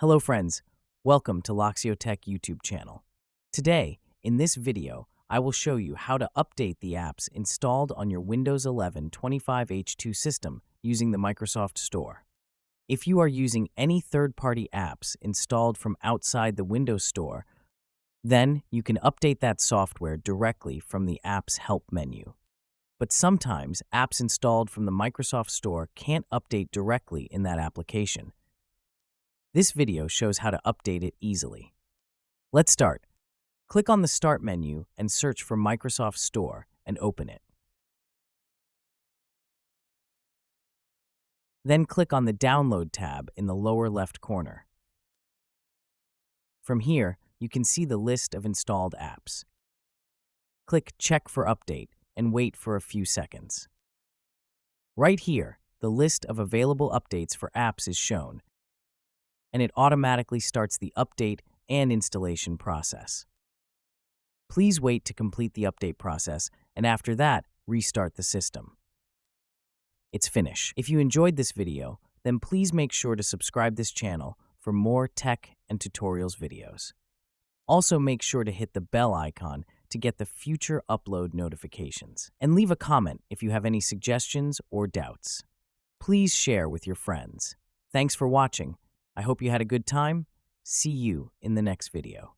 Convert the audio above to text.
Hello friends, welcome to Loxio Tech YouTube channel. Today, in this video, I will show you how to update the apps installed on your Windows 11 25H2 system using the Microsoft Store. If you are using any third-party apps installed from outside the Windows Store, then you can update that software directly from the Apps Help menu. But sometimes apps installed from the Microsoft Store can't update directly in that application. This video shows how to update it easily. Let's start. Click on the Start menu and search for Microsoft Store and open it. Then click on the Download tab in the lower left corner. From here, you can see the list of installed apps. Click Check for Update and wait for a few seconds. Right here, the list of available updates for apps is shown, and it automatically starts the update and installation process. Please wait to complete the update process, and after that, restart the system. It's finished. If you enjoyed this video, then please make sure to subscribe this channel for more tech and tutorials videos. Also make sure to hit the bell icon to get the future upload notifications. And leave a comment if you have any suggestions or doubts. Please share with your friends. Thanks for watching. I hope you had a good time. See you in the next video.